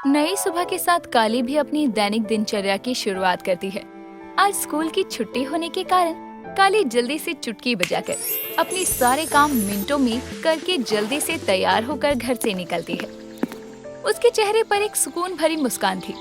नई सुबह के साथ काली भी अपनी दैनिक दिनचर्या की शुरुआत करती है। आज स्कूल की छुट्टी होने के कारण काली जल्दी से चुटकी बजाकर अपने सारे काम मिनटों में करके जल्दी से तैयार होकर घर से निकलती है। उसके चेहरे पर एक सुकून भरी मुस्कान थी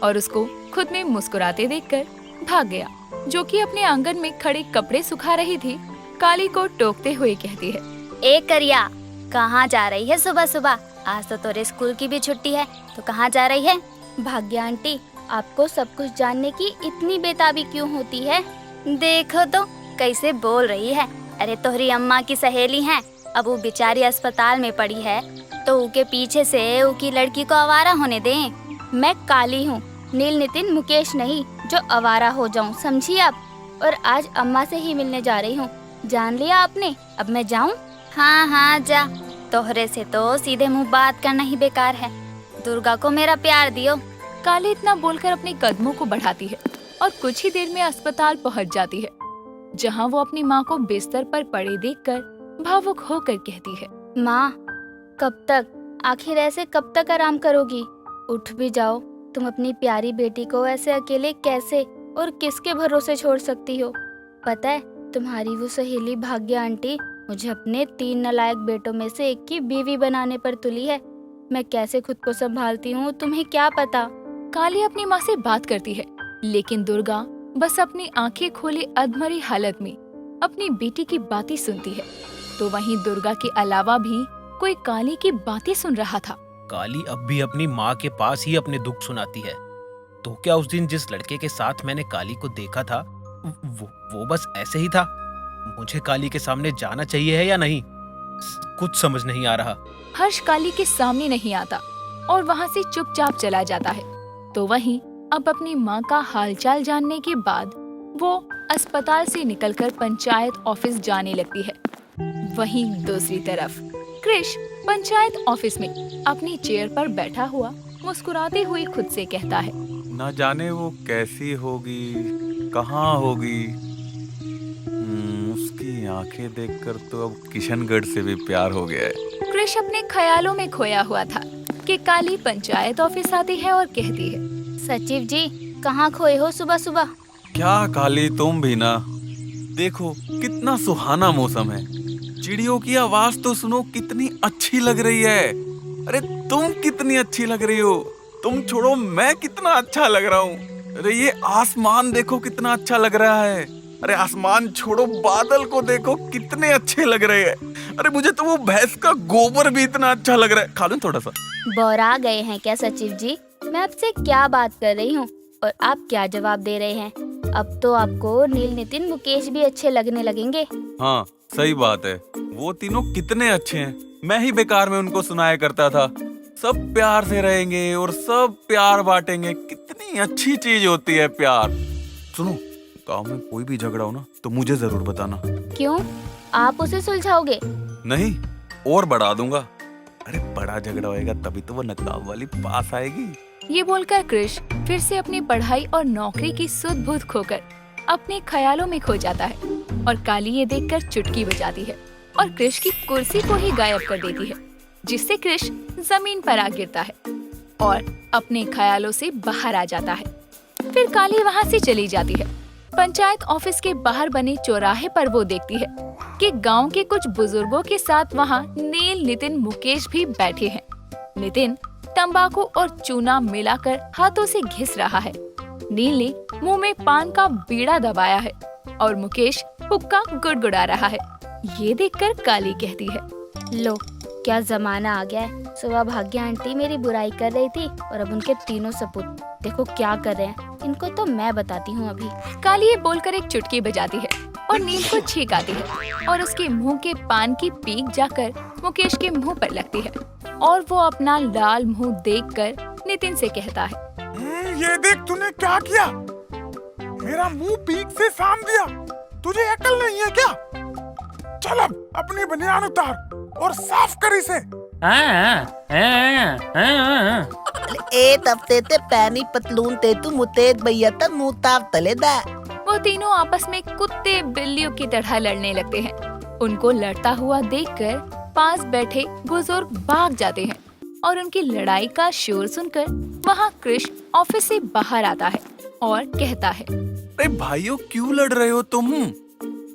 और उसको खुद में मुस्कुराते देखकर भाग गया, जो कि अपने आंगन में खड़े कपड़े सुखा रही थी, काली को टोकते हुए कहती है, ए करिया, कहाँ जा रही है सुबह सुबह? आज तो तेरे स्कूल की भी छुट्टी है, तो कहाँ जा रही है? भाग्या आंटी, आपको सब कुछ जानने की इतनी बेताबी क्यों होती है? देखो तो कैसे बोल रही है। अरे तोहरी अम्मा की सहेली है, अब वो बेचारी अस्पताल में पड़ी है, तो उनके पीछे से उनकी लड़की को आवारा होने दें। मैं काली हूँ, नील नितिन मुकेश नहीं, जो आवारा हो जाऊँ, समझी आप? और आज अम्मा से ही मिलने जा रही हूँ, जान लिया आपने? अब मैं जाऊँ? हाँ हाँ जा, तोहरे से तो सीधे मुंह बात करना ही बेकार है। दुर्गा को मेरा प्यार दियो। काली इतना बोलकर अपने कदमों को बढ़ाती है और कुछ ही देर में अस्पताल पहुंच जाती है, जहां वो अपनी माँ को बिस्तर पर पड़े देखकर भावुक होकर कहती है, माँ, कब तक, आखिर ऐसे कब तक आराम करोगी? उठ भी जाओ। तुम अपनी प्यारी बेटी को ऐसे अकेले कैसे और किसके भरोसे छोड़ सकती हो? पता है, तुम्हारी वो सहेली भाग्या आंटी मुझे अपने 3 नालायक बेटों में से एक की बीवी बनाने पर तुली है। मैं कैसे खुद को संभालती हूँ तुम्हें क्या पता? काली अपनी माँ से बात करती है, लेकिन दुर्गा बस अपनी आंखें खोले अधमरी हालत में अपनी बेटी की बातें सुनती है। तो वहीं दुर्गा के अलावा भी कोई काली की बातें सुन रहा था। काली अब भी अपनी माँ के पास ही अपने दुख सुनाती है। तो क्या उस दिन जिस लड़के के साथ मैंने काली को देखा था, वो बस ऐसे ही था? मुझे काली के सामने जाना चाहिए है या नहीं? कुछ समझ नहीं आ रहा। हर्ष काली के सामने नहीं आता और वहाँ से चुपचाप चला जाता है। तो वहीं अब अपनी माँ का हालचाल जानने के बाद वो अस्पताल से निकलकर पंचायत ऑफिस जाने लगती है। वहीं दूसरी तरफ कृष पंचायत ऑफिस में अपनी चेयर पर बैठा हुआ मुस्कुराते हुए खुद से कहता है, ना जाने वो कैसी होगी, कहाँ होगी। उसकी आंखें देखकर तो अब किशनगढ़ से भी प्यार हो गया है। कृष अपने ख्यालों में खोया हुआ था कि काली पंचायत ऑफिस आती है और कहती है, सचिव जी, कहाँ खोए हो सुबह सुबह? क्या काली, तुम भी ना। देखो कितना सुहाना मौसम है, चिड़ियों की आवाज तो सुनो, कितनी अच्छी लग रही है। अरे तुम कितनी अच्छी लग रही हो। तुम छोड़ो, मैं कितना अच्छा लग रहा हूँ। अरे ये आसमान देखो कितना अच्छा लग रहा है। अरे आसमान छोड़ो, बादल को देखो कितने अच्छे लग रहे हैं। अरे मुझे तो वो भैंस का गोबर भी इतना अच्छा लग रहा है। खा लूं थोड़ा सा? बौरा गए हैं क्या सचिव जी? मैं आपसे क्या बात कर रही हूँ और आप क्या जवाब दे रहे हैं? अब तो आपको नील नितिन मुकेश भी अच्छे लगने लगेंगे। हाँ सही बात है, वो तीनों कितने अच्छे हैं। मैं ही बेकार में उनको सुनाया करता था, सब प्यार से रहेंगे और सब प्यार बांटेंगे। कितनी अच्छी चीज होती है प्यार। सुनो, गांव में कोई भी झगड़ा हो ना तो मुझे जरूर बताना। क्यों, आप उसे सुलझाओगे? नहीं, और बढ़ा दूंगा। अरे बड़ा झगड़ा होएगा तभी तो वो नकाब वाली पास आएगी। ये बोलकर कृष फिर से अपनी पढ़ाई और नौकरी की सुध बुध खोकर अपने ख्यालों में खो जाता है और काली ये देखकर चुटकी बजाती है और कृष की कुर्सी को ही गायब कर देती है, जिससे कृष जमीन पर आ गिरता है और अपने ख्यालों से बाहर आ जाता है। फिर काली वहाँ से चली जाती है। पंचायत ऑफिस के बाहर बने चौराहे पर वो देखती है कि गांव के कुछ बुजुर्गों के साथ वहाँ नील, नितिन, मुकेश भी बैठे हैं। नितिन तंबाकू और चूना मिलाकर हाथों से घिस रहा है। नील ने मुंह में पान का बीड़ा दबाया है और मुकेश हुक्का गुड़गुड़ा रहा है। ये देखकर काली कहती है, लो, क्या जमाना आ गया है। सुबह भाग्या आंटी मेरी बुराई कर रही थी और अब उनके तीनों सपूत देखो क्या कर रहे हैं। इनको तो मैं बताती हूँ अभी। काली ये बोलकर एक चुटकी बजाती है और नील को छींक आती है और उसके मुंह के पान की पीक जाकर मुकेश के मुंह पर लगती है और वो अपना लाल मुंह देखकर नितिन से कहता है, ये देख तूने क्या किया, मेरा मुंह पीक से साम दिया। तुझे अकल नहीं है क्या? चल अब अपनी बनियान उतार और साफ कर इसे। ए तफ्ते ते पैनी पतलून ते तू मुतेद भैया ता मुताव तले दा। वो तीनों आपस में कुत्ते बिल्लियों की तरह लड़ने लगते हैं। उनको लड़ता हुआ देखकर पास बैठे बुजुर्ग भाग जाते हैं और उनकी लड़ाई का शोर सुनकर वहाँ कृष ऑफिस से बाहर आता है और कहता है, अरे भाइयों क्यों लड़ रहे हो तुम?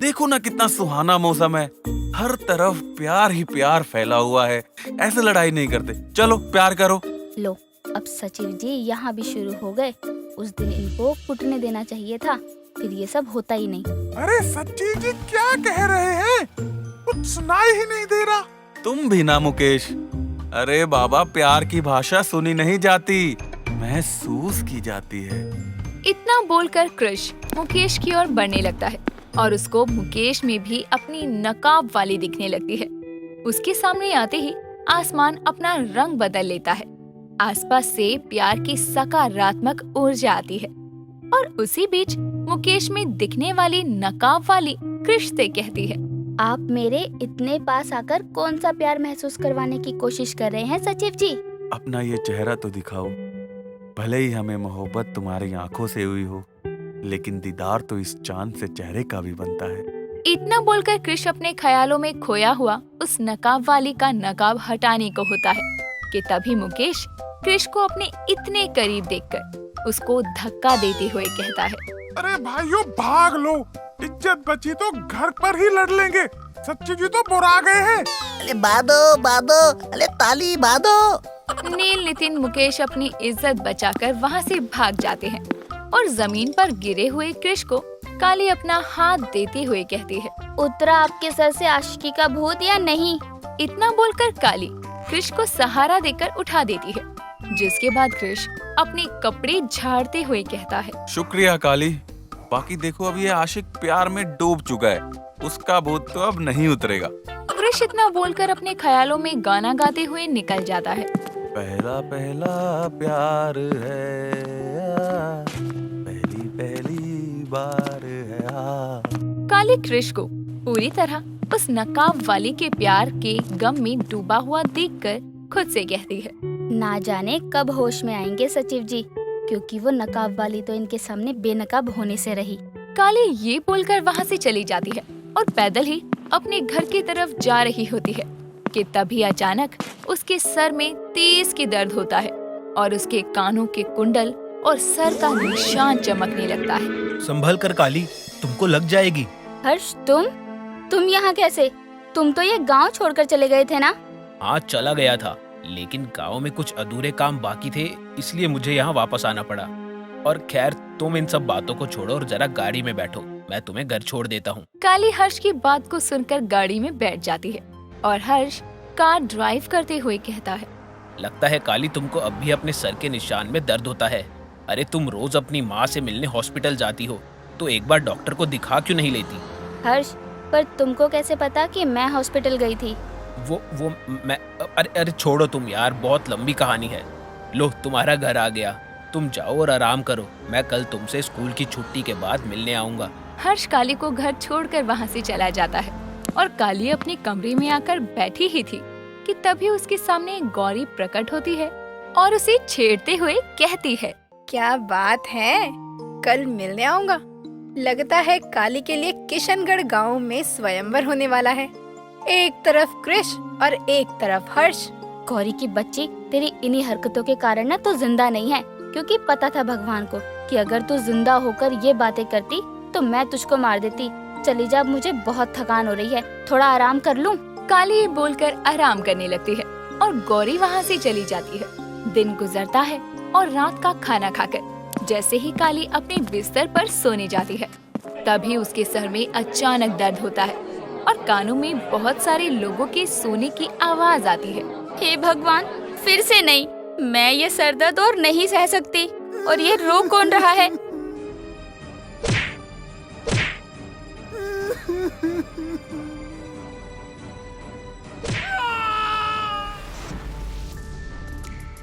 देखो ना कितना सुहाना मौसम है, हर तरफ प्यार ही प्यार फैला हुआ है। ऐसे लड़ाई नहीं करते, चलो प्यार करो। लो, अब सचिव जी यहाँ भी शुरू हो गए। उस दिन इनको कुटने देना चाहिए था, फिर ये सब होता ही नहीं। अरे सचिव जी क्या कह रहे हैं? कुछ सुनाई ही नहीं दे रहा। तुम भी ना मुकेश। अरे बाबा, प्यार की भाषा सुनी नहीं जाती, महसूस की जाती है। इतना बोलकर कृष मुकेश की ओर बढ़ने लगता है और उसको मुकेश में भी अपनी नकाब वाली दिखने लगती है। उसके सामने आते ही आसमान अपना रंग बदल लेता है। आसपास से प्यार की सकारात्मक ऊर्जा आती है और उसी बीच मुकेश में दिखने वाली नकाब वाली कृष से कहती है, आप मेरे इतने पास आकर कौन सा प्यार महसूस करवाने की कोशिश कर रहे हैं सचिव जी? अपना ये चेहरा तो दिखाओ। भले ही हमें मोहब्बत तुम्हारी आंखों से हुई हो, लेकिन दीदार तो इस चांद से चेहरे का भी बनता है। इतना बोलकर कृष अपने ख्यालों में खोया हुआ उस नकाब वाली का नकाब हटाने को होता है कि तभी मुकेश कृष को अपने इतने करीब देखकर उसको धक्का देते हुए कहता है, अरे भाइयों भाग लो, इज्जत बची तो घर पर ही लड़ लेंगे। सच्ची जी तो बुरा गए हैं। अरे बादो बादो, अरे ताली बादो। नील नितिन मुकेश अपनी इज्जत बचाकर वहाँ से भाग जाते हैं और जमीन पर गिरे हुए कृष को काली अपना हाथ देते हुए कहती है, उतरा आपके सर से आशिकी का भूत या नहीं? इतना बोलकर काली कृष को सहारा देकर उठा देती है, जिसके बाद कृष अपने कपड़े झाड़ते हुए कहता है, शुक्रिया काली। बाकी देखो, अब ये आशिक प्यार में डूब चुका है, उसका भूत तो अब नहीं उतरेगा। कृष इतना बोलकर अपने ख्यालों में गाना गाते हुए निकल जाता है। पहला पहला प्यार है, पहली पहली बार है। काली कृष को पूरी तरह उस नकाब वाली के प्यार के गम में डूबा हुआ देखकर खुद से कहती है, ना जाने कब होश में आएंगे सचिव जी, क्योंकि वो नकाब वाली तो इनके सामने बेनकाब होने से रही। काली ये बोलकर वहाँ से चली जाती है और पैदल ही अपने घर की तरफ जा रही होती है कि तभी अचानक उसके सर में तेज की दर्द होता है और उसके कानों के कुंडल और सर का निशान चमकने लगता है। संभल कर काली, तुमको लग जाएगी। हर्ष, तुम यहाँ कैसे? तुम तो ये गांव छोड़कर चले गए थे ना? हाँ, चला गया था, लेकिन गांव में कुछ अधूरे काम बाकी थे, इसलिए मुझे यहाँ वापस आना पड़ा। और खैर, तुम इन सब बातों को छोड़ो और जरा गाड़ी में बैठो, मैं तुम्हें घर छोड़ देता हूँ। काली हर्ष की बात को सुनकर गाड़ी में बैठ जाती है और हर्ष कार ड्राइव करते हुए कहता है, लगता है काली तुमको अब भी अपने सर के निशान में दर्द होता है। अरे तुम रोज अपनी माँ से मिलने हॉस्पिटल जाती हो, तो एक बार डॉक्टर को दिखा क्यों नहीं लेती? हर्ष, पर तुमको कैसे पता कि मैं हॉस्पिटल गई थी? वो मैं अरे छोड़ो तुम यार, बहुत लंबी कहानी है। लो, तुम्हारा घर आ गया, तुम जाओ और आराम करो, मैं कल तुमसे स्कूल की छुट्टी के बाद मिलने आऊंगा। हर्ष काली को घर छोड़कर वहाँ से चला जाता है और काली अपने कमरे में आकर बैठी ही थी कि तभी उसके सामने एक गौरी प्रकट होती है और उसे छेड़ते हुए कहती है, क्या बात है, कल मिलने आऊंगा। लगता है काली के लिए किशनगढ़ गांव में स्वयंवर होने वाला है। एक तरफ कृष और एक तरफ हर्ष। गौरी की बच्ची, तेरी इन्हीं हरकतों के कारण ना तो जिंदा नहीं है, क्योंकि पता था भगवान को कि अगर तू जिंदा होकर ये बातें करती तो मैं तुझको मार देती। चली जा, मुझे बहुत थकान हो रही है, थोड़ा आराम कर लूं। काली ये बोलकर आराम करने लगती है और गौरी वहाँ से चली जाती है। दिन गुजरता है और रात का खाना खाकर जैसे ही काली अपने बिस्तर पर सोने जाती है, तभी उसके सर में अचानक दर्द होता है और कानों में बहुत सारे लोगों के सोने की आवाज आती है। हे भगवान, फिर से नहीं, मैं ये सर दर्द और नहीं सह सकती। और ये रो कौन रहा है?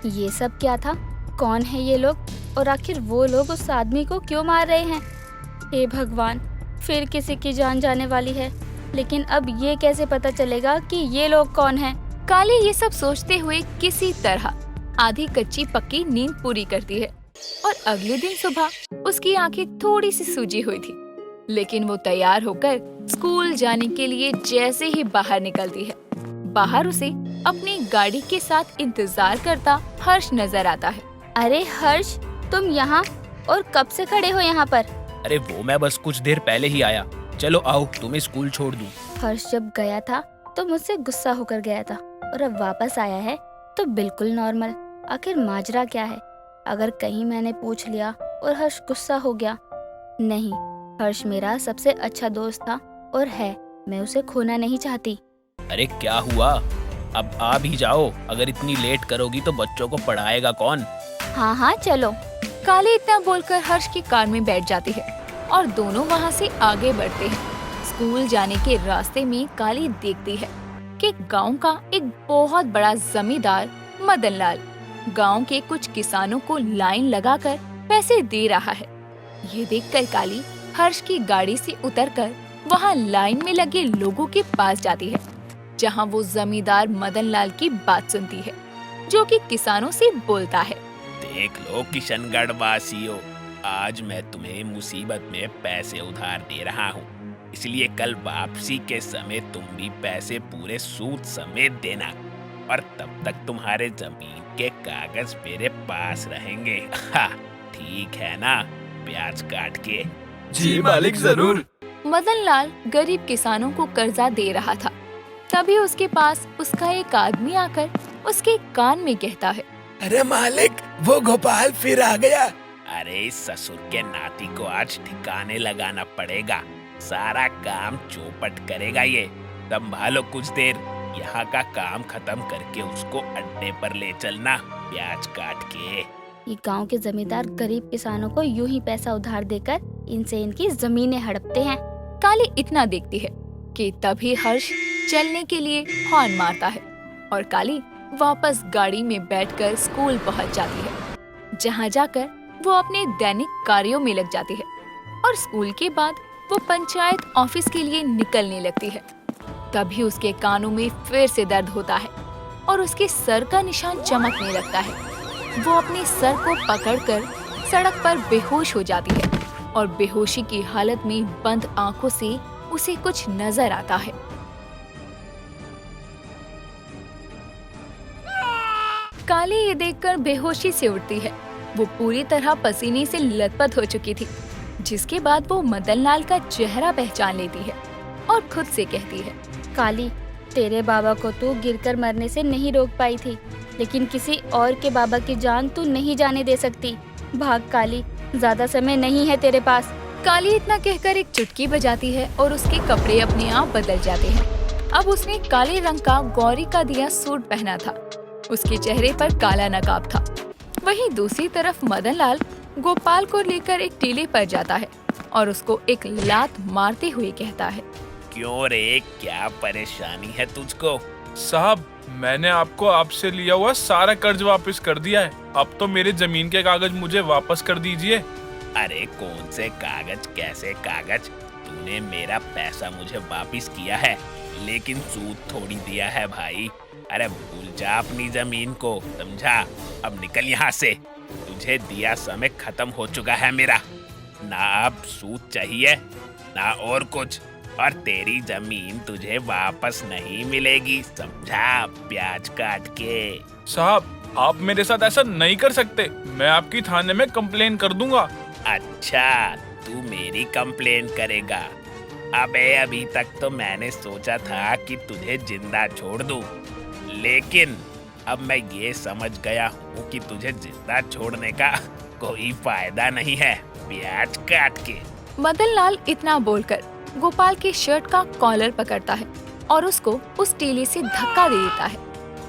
ये सब क्या था? कौन है ये लोग? और आखिर वो लोग उस आदमी को क्यों मार रहे हैं? हे भगवान, फिर किसी की जान जाने वाली है, लेकिन अब ये कैसे पता चलेगा कि ये लोग कौन हैं? काली ये सब सोचते हुए किसी तरह आधी कच्ची पक्की नींद पूरी करती है और अगले दिन सुबह उसकी आंखें थोड़ी सी सूजी हुई थी, लेकिन वो तैयार होकर स्कूल जाने के लिए जैसे ही बाहर निकलती है, बाहर उसे अपनी गाड़ी के साथ इंतजार करता हर्ष नजर आता है। अरे हर्ष, तुम यहाँ और कब से खड़े हो यहाँ पर? अरे वो मैं बस कुछ देर पहले ही आया। चलो आओ, तुम्हें स्कूल छोड़ दूं। हर्ष जब गया था तो मुझसे गुस्सा होकर गया था और अब वापस आया है तो बिल्कुल नॉर्मल। आखिर माजरा क्या है? अगर कहीं मैंने पूछ लिया और हर्ष गुस्सा हो गया? नहीं, हर्ष मेरा सबसे अच्छा दोस्त था और है, मैं उसे खोना नहीं चाहती। अरे क्या हुआ? अब आ भी जाओ, अगर इतनी लेट करोगी तो बच्चों को पढ़ाएगा कौन? हाँ हाँ चलो। काली इतना बोलकर हर्ष की कार में बैठ जाती है और दोनों वहाँ से आगे बढ़ते हैं। स्कूल जाने के रास्ते में काली देखती है कि गांव का एक बहुत बड़ा जमींदार मदन लाल गांव के कुछ किसानों को लाइन लगाकर पैसे दे रहा है। ये देखकर काली हर्ष की गाड़ी से उतरकर वहाँ लाइन में लगे लोगों के पास जाती है, जहाँ वो जमींदार मदन लाल की बात सुनती है, जो कि किसानों से बोलता है। देख लो किशनगढ़ वासियों, आज मैं तुम्हें मुसीबत में पैसे उधार दे रहा हूँ, इसलिए कल वापसी के समय तुम भी पैसे पूरे सूद समेत देना और तब तक तुम्हारे जमीन के कागज मेरे पास रहेंगे। ठीक है ना? ब्याज काट के। जी मालिक, जरूर। मदन लाल गरीब किसानों को कर्जा दे रहा था। तभी उसके पास उसका एक आदमी आकर उसके कान में कहता है, अरे मालिक, वो गोपाल फिर आ गया। अरे इस ससुर के नाती को आज ठिकाने लगाना पड़ेगा, सारा काम चौपट करेगा ये। संभालो कुछ देर, यहाँ का काम खत्म करके उसको अड्डे पर ले चलना, ब्याज काट के। ये गांव के जमींदार गरीब किसानों को यूं ही पैसा उधार देकर इनसे इनकी जमीनें हड़पते हैं। काली इतना देखती है कि तभी हर्ष चलने के लिए हॉर्न मारता है और काली वापस गाड़ी में बैठकर स्कूल पहुंच जाती है, जहां जाकर वो अपने दैनिक कार्यों में लग जाती है और स्कूल के बाद वो पंचायत ऑफिस के लिए निकलने लगती है। तभी उसके कानों में फिर से दर्द होता है और उसके सर का निशान चमकने लगता है। वो अपने सर को पकड़कर सड़क पर बेहोश हो जाती है और बेहोशी की हालत में बंद आंखों से उसे कुछ नजर आता है। काली ये देखकर बेहोशी से उठती है। वो पूरी तरह पसीने से लथपथ हो चुकी थी, जिसके बाद वो मदन लाल का चेहरा पहचान लेती है और खुद से कहती है, काली, तेरे बाबा को तू गिरकर मरने से नहीं रोक पाई थी, लेकिन किसी और के बाबा की जान तू नहीं जाने दे सकती। भाग काली, ज्यादा समय नहीं है तेरे पास। काली इतना कहकर एक चुटकी बजाती है और उसके कपड़े अपने आप बदल जाते हैं। अब उसने काले रंग का गौरी का दिया सूट पहना था, उसके चेहरे पर काला नकाब था। वहीं दूसरी तरफ मदन लाल गोपाल को लेकर एक टीले पर जाता है और उसको एक लात मारते हुए कहता है, क्यों रे, क्या परेशानी है तुझको? साहब, मैंने आपको आपसे लिया हुआ सारा कर्ज वापस कर दिया है। अब तो मेरे जमीन के कागज मुझे वापस कर दीजिए। अरे कौन से कागज, कैसे कागज? तूने मेरा पैसा मुझे वापस किया है, लेकिन सूद थोड़ी दिया है भाई। अरे भूल जा अपनी जमीन को, समझा? अब निकल यहाँ से, तुझे दिया समय खत्म हो चुका है मेरा। ना अब सूद चाहिए ना और कुछ, और तेरी जमीन तुझे वापस नहीं मिलेगी, समझा? ब्याज काट के। साहब, आप मेरे साथ ऐसा नहीं कर सकते। मैं आपकी थाने में कंप्लेन कर दूंगा। अच्छा, तू मेरी कंप्लेन करेगा? अबे अभी तक तो मैंने सोचा था कि तुझे जिंदा छोड़ दूं, लेकिन अब मैं ये समझ गया हूँ कि तुझे जिंदा छोड़ने का कोई फायदा नहीं है, ब्याज काट के। मदन लाल इतना बोलकर गोपाल के शर्ट का कॉलर पकड़ता है और उसको उस टीले से धक्का दे देता है,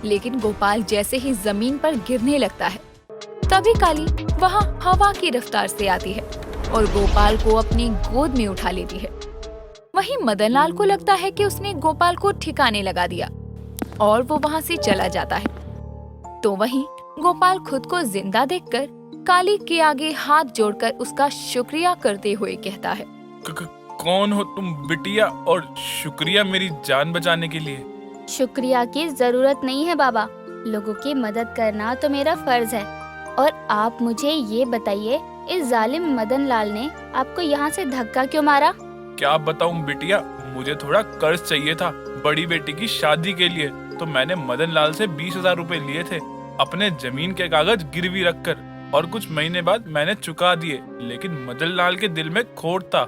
लेकिन गोपाल जैसे ही जमीन पर गिरने लगता है, तभी काली वहाँ हवा की रफ्तार से आती है और गोपाल को अपनी गोद में उठा लेती है। वहीं मदन लाल को लगता है कि उसने गोपाल को ठिकाने लगा दिया और वो वहाँ से चला जाता है। तो वहीं गोपाल खुद को जिंदा देखकर काली के आगे हाथ जोड़कर उसका शुक्रिया करते हुए कहता है, कौन हो तुम बिटिया, और शुक्रिया मेरी जान बचाने के लिए। शुक्रिया की जरूरत नहीं है बाबा, लोगों की मदद करना तो मेरा फर्ज है। और आप मुझे ये बताइए, इस जालिम मदन लाल ने आपको यहाँ से धक्का क्यों मारा? क्या बताऊं बिटिया, मुझे थोड़ा कर्ज चाहिए था बड़ी बेटी की शादी के लिए। तो मैंने मदन लाल से 20,000 रुपए लिए थे अपने जमीन के कागज गिरवी रखकर, और कुछ महीने बाद मैंने चुका दिए। लेकिन मदन लाल के दिल में खोट था,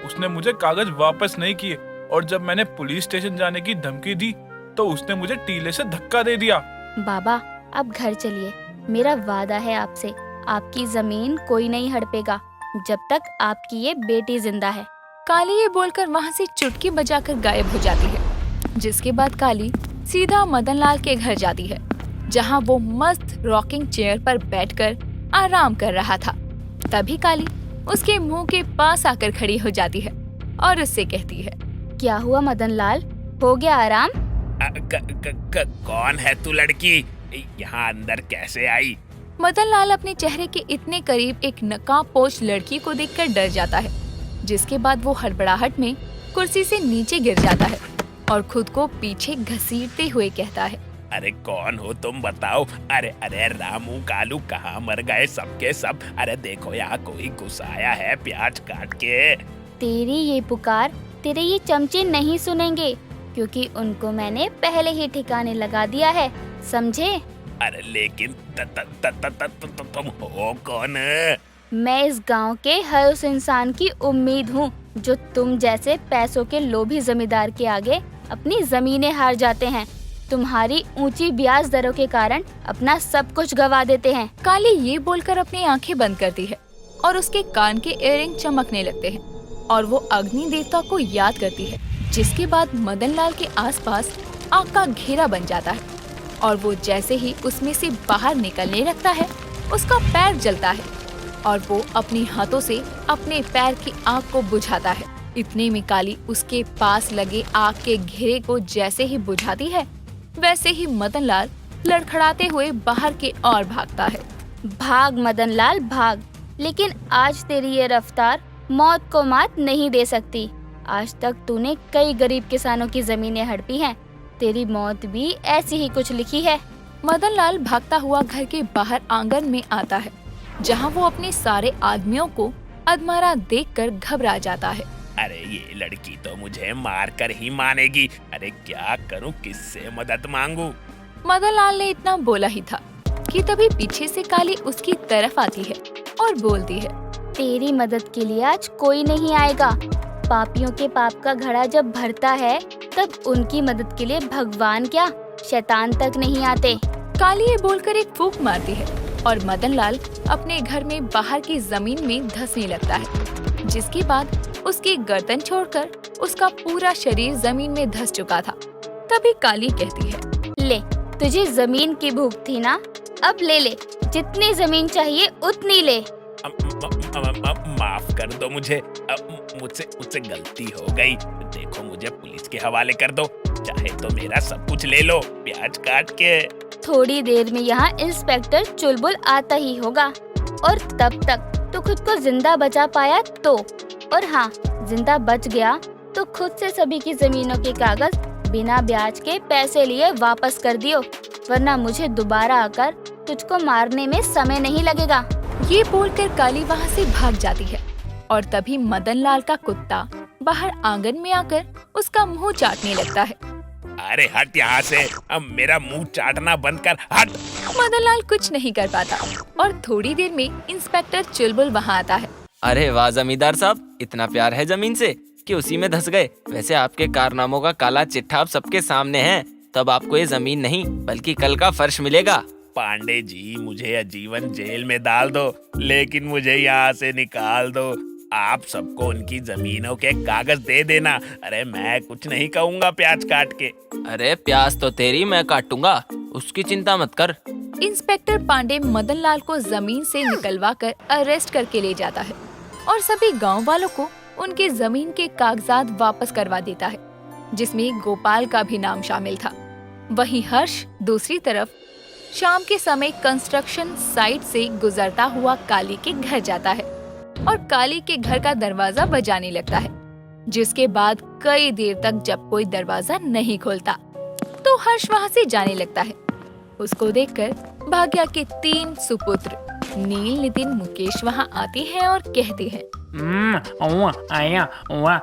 उसने मुझे कागज वापस नहीं किए, और जब मैंने पुलिस स्टेशन जाने की धमकी दी तो उसने मुझे टीले से धक्का दे दिया। बाबा अब घर चलिए, मेरा वादा है आपसे, आपकी जमीन कोई नहीं हड़पेगा जब तक आपकी ये बेटी जिंदा है। काली ये बोलकर वहाँ से चुटकी बजाकर गायब हो जाती है, जिसके बाद काली सीधा मदन लाल के घर जाती है, जहाँ वो मस्त रॉकिंग चेयर पर बैठकर आराम कर रहा था। तभी काली उसके मुंह के पास आकर खड़ी हो जाती है और उससे कहती है, क्या हुआ मदन लाल, हो गया आराम? कौन है तू लड़की? यहाँ अंदर कैसे आई? मदन लाल अपने चेहरे के इतने करीब एक नकाबपोश लड़की को देखकर डर जाता है, जिसके बाद वो हड़बड़ाहट में कुर्सी से नीचे गिर जाता है और खुद को पीछे घसीटते हुए कहता है, अरे कौन हो तुम बताओ? अरे अरे रामू कालू कहाँ मर गए सबके सब? अरे देखो यहाँ कोई घुसाया है प्याज काट के। तेरी ये पुकार तेरे ये चमचे नहीं सुनेंगे, क्योंकि उनको मैंने पहले ही ठिकाने लगा दिया है, समझे? अरे लेकिन तुम हो कौन? मैं इस गांव के हर उस इंसान की उम्मीद हूँ जो तुम जैसे पैसों के लोभी जमींदार के आगे अपनी जमीनें हार जाते हैं, तुम्हारी ऊंची ब्याज दरों के कारण अपना सब कुछ गवा देते हैं। काली ये बोलकर अपनी आंखें बंद करती है और उसके कान के इयररिंग चमकने लगते हैं और वो अग्नि देवता को याद करती है, जिसके बाद मदन लाल के आसपास आग का घेरा बन जाता है और वो जैसे ही उसमें से बाहर निकलने लगता है उसका पैर जलता है और वो अपने हाथों से अपने पैर की आग को बुझाता है। इतने में काली उसके पास लगे आग के घेरे को जैसे ही बुझाती है, वैसे ही मदन लाल लड़खड़ाते हुए बाहर की ओर भागता है। भाग मदन लाल भाग, लेकिन आज तेरी ये रफ्तार मौत को मात नहीं दे सकती। आज तक तूने कई गरीब किसानों की जमीनें हड़पी हैं, तेरी मौत भी ऐसी ही कुछ लिखी है। मदन लाल भागता हुआ घर के बाहर आंगन में आता है, जहाँ वो अपने सारे आदमियों को अधमरा देखकर घबरा जाता है। अरे ये लड़की तो मुझे मार कर ही मानेगी। अरे क्या करूं, किससे मदद मांगू? मदन लाल ने इतना बोला ही था कि तभी पीछे से काली उसकी तरफ आती है और बोलती है, तेरी मदद के लिए आज कोई नहीं आएगा। पापियों के पाप का घड़ा जब भरता है तब उनकी मदद के लिए भगवान क्या शैतान तक नहीं आते। काली ये बोलकर एक फूंक मारती है और मदन लाल अपने घर में बाहर की जमीन में धंसने लगता है, जिसके बाद उसकी गर्दन छोड़कर उसका पूरा शरीर जमीन में धंस चुका था। तभी काली कहती है, ले, तुझे जमीन की भूख थी ना, अब ले ले, जितनी जमीन चाहिए उतनी ले। माफ कर दो मुझे, मुझसे गलती हो गई। देखो मुझे पुलिस के हवाले कर दो, चाहे तो मेरा सब कुछ ले लो प्याज काट के। थोड़ी देर में यहाँ इंस्पेक्टर चुलबुल आता ही होगा और तब तक तो खुद को जिंदा बचा पाया तो, और हाँ जिंदा बच गया तो खुद से सभी की जमीनों के कागज बिना ब्याज के पैसे लिए वापस कर दियो, वरना मुझे दोबारा आकर तुझको मारने में समय नहीं लगेगा। ये बोलकर काली वहाँ से भाग जाती है और तभी मदन लाल का कुत्ता बाहर आंगन में आकर उसका मुंह चाटने लगता है। अरे हट यहाँ से, अब मेरा मुंह चाटना बंद कर, हट। मदन लाल कुछ नहीं कर पाता और थोड़ी देर में इंस्पेक्टर चुलबुल वहाँ आता है। अरे वाह जमींदार साहब, इतना प्यार है जमीन से कि उसी में धंस गए। वैसे आपके कारनामों का काला चिट्ठा अब सबके सामने है, तब आपको ये जमीन नहीं बल्कि कल का फर्श मिलेगा। पांडे जी मुझे आजीवन जेल में डाल दो, लेकिन मुझे यहाँ से निकाल दो। आप सबको उनकी जमीनों के कागज दे देना। अरे मैं कुछ नहीं कहूँगा प्याज काट के। अरे प्याज तो तेरी मैं काटूंगा, उसकी चिंता मत कर। इंस्पेक्टर पांडे मदन लाल को जमीन से निकलवा कर अरेस्ट करके ले जाता है और सभी गांव वालों को उनके जमीन के कागजात वापस करवा देता है, जिसमें गोपाल का भी नाम शामिल था। वहीं हर्ष दूसरी तरफ शाम के समय कंस्ट्रक्शन साइट से गुजरता हुआ काली के घर जाता है और काली के घर का दरवाजा बजाने लगता है, जिसके बाद कई देर तक जब कोई दरवाजा नहीं खोलता तो हर्ष वहाँ से जाने लगता है। उसको देखकर भाग्या के 3 सुपुत्र नील, नितिन, मुकेश वहाँ आते हैं और कहते हैं, आया ओला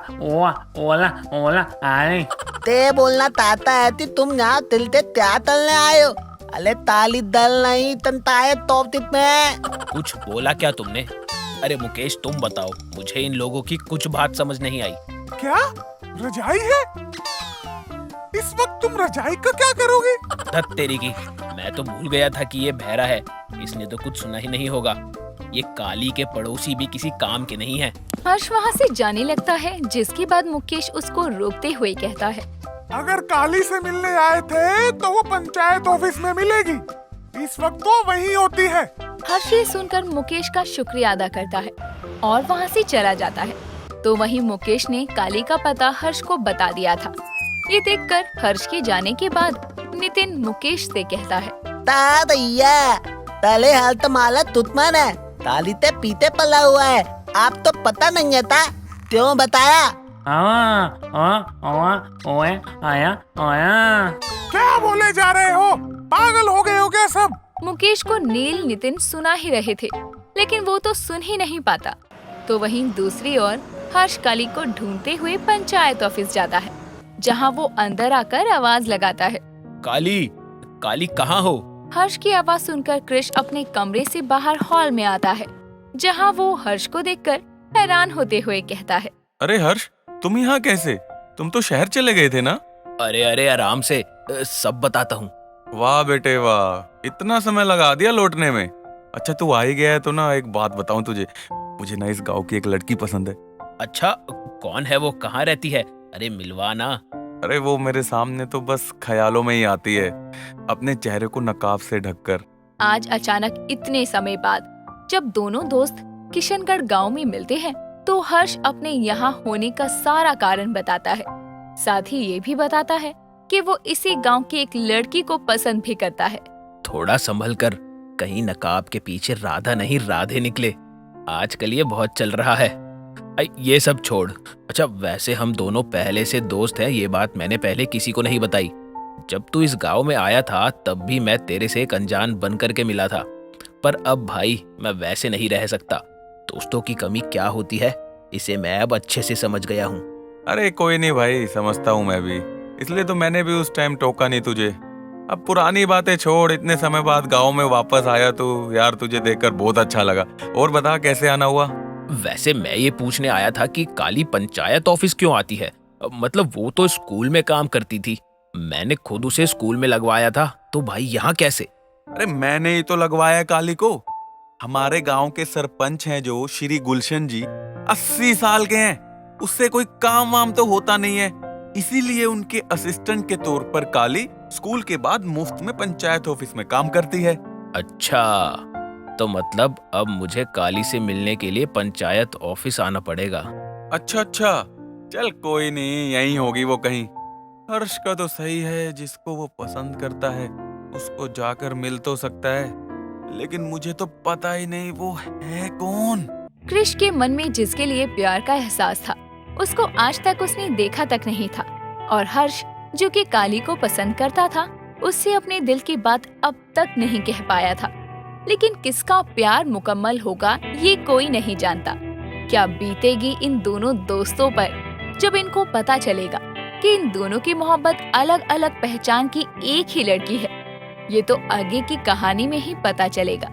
ओला ओला आई ते बोलना ताता है कि तुम यहाँ तिलते क्या तलने आए हो? अले ताली दल नहीं तंताए तोप में। कुछ बोला क्या तुमने? अरे मुकेश तुम बताओ, मुझे इन लोगों की कुछ बात समझ नहीं आई। क्या रजाई है? इस वक्त तुम रजाई का क्या करोगे? धत तेरी की, मैं तो भूल गया था कि ये बहरा है। इसने तो कुछ सुना ही नहीं होगा। ये काली के पड़ोसी भी किसी काम के नहीं है। हर्ष वहाँ से जाने लगता है, जिसके बाद मुकेश उसको रोकते हुए कहता है, अगर काली से मिलने आए थे तो वो पंचायत ऑफिस में मिलेगी। इस वक्त वो वहीं होती है। हर्ष ये सुनकर मुकेश का शुक्रिया अदा करता है और वहाँ से चला जाता है। तो वहीं मुकेश ने काली का पता हर्ष को बता दिया था। ये देखकर हर्ष के जाने के बाद नितिन मुकेश से कहता है, ता दैया तले हाल तो माला तुतमन है, ताली ते पीते पला हुआ है। आप तो पता नहीं है था, क्यों बताया? ओए आया आया क्या बोले जा रहे हो? पागल हो गए हो क्या सब? मुकेश को नील नितिन सुना ही रहे थे, लेकिन वो तो सुन ही नहीं पाता। तो वहीं दूसरी ओर हर्ष काली को ढूंढते हुए पंचायत ऑफिस जाता है, जहां वो अंदर आकर आवाज लगाता है, काली, काली कहाँ हो? हर्ष की आवाज सुनकर कृष अपने कमरे से बाहर हॉल में आता है, जहां वो हर्ष को देखकर हैरान होते हुए कहता है, अरे हर्ष, तुम यहाँ कैसे? तुम तो शहर चले गए थे ना? अरे अरे आराम से, सब बताता हूँ। वाह बेटे वाह, इतना समय लगा दिया लौटने में। अच्छा तू आ ही गया है तो ना एक बात बताऊं तुझे, मुझे ना इस गांव की एक लड़की पसंद है। अच्छा कौन है वो, कहाँ रहती है? अरे मिलवा ना। अरे वो मेरे सामने तो बस ख्यालों में ही आती है, अपने चेहरे को नकाब से ढककर। आज अचानक इतने समय बाद जब दोनों दोस्त किशनगढ़ गांव में मिलते हैं, तो हर्ष अपने यहाँ होने का सारा कारण बताता है। साथ ही ये भी बताता है कि वो इसी गांव की एक लड़की को पसंद भी करता है। थोड़ा संभल कर, कहीं नकाब के पीछे राधा नहीं राधे निकले। आजकल ये बहुत चल रहा है। ये सब छोड़। अच्छा वैसे हम दोनों पहले से दोस्त हैं, ये बात मैंने पहले किसी को नहीं बताई। जब तू इस गांव में आया था तब भी मैं तेरे से एक अनजान बन करके मिला था, पर अब भाई मैं वैसे नहीं रह सकता। दोस्तों की कमी क्या होती है, इसे मैं अब अच्छे से समझ गया हूँ। अरे कोई नहीं भाई, समझता हूँ मैं भी, इसलिए तो मैंने भी उस टाइम टोका नहीं तुझे। अब पुरानी बातें छोड़, इतने समय बाद गांव में वापस आया तो यार तुझे देखकर बहुत अच्छा लगा। और बता कैसे आना हुआ? वैसे मैं ये पूछने आया था कि काली पंचायत ऑफिस क्यों आती है? मतलब वो तो स्कूल में काम करती थी, मैंने खुद उसे स्कूल में लगवाया था, तो भाई यहाँ कैसे? अरे मैंने ही तो लगवाया काली को। हमारे गांव के सरपंच हैं जो श्री गुलशन जी, 80 साल के हैं। उससे कोई काम वाम तो होता नहीं है, इसीलिए उनके असिस्टेंट के तौर पर काली स्कूल के बाद मुफ्त में पंचायत ऑफिस में काम करती है। अच्छा, तो मतलब अब मुझे काली से मिलने के लिए पंचायत ऑफिस आना पड़ेगा। अच्छा, चल कोई नहीं, यहीं होगी वो कहीं। हर्ष का तो सही है, जिसको वो पसंद करता है उसको जाकर मिल तो सकता है, लेकिन मुझे तो पता ही नहीं वो है कौन। कृष के मन में जिसके लिए प्यार का एहसास था, उसको आज तक उसने देखा तक नहीं था, और हर्ष जो कि काली को पसंद करता था, उससे अपने दिल की बात अब तक नहीं कह पाया था। लेकिन किसका प्यार मुकम्मल होगा ये कोई नहीं जानता। क्या बीतेगी इन दोनों दोस्तों पर जब इनको पता चलेगा कि इन दोनों की मोहब्बत अलग अलग पहचान की एक ही लड़की है? ये तो आगे की कहानी में ही पता चलेगा।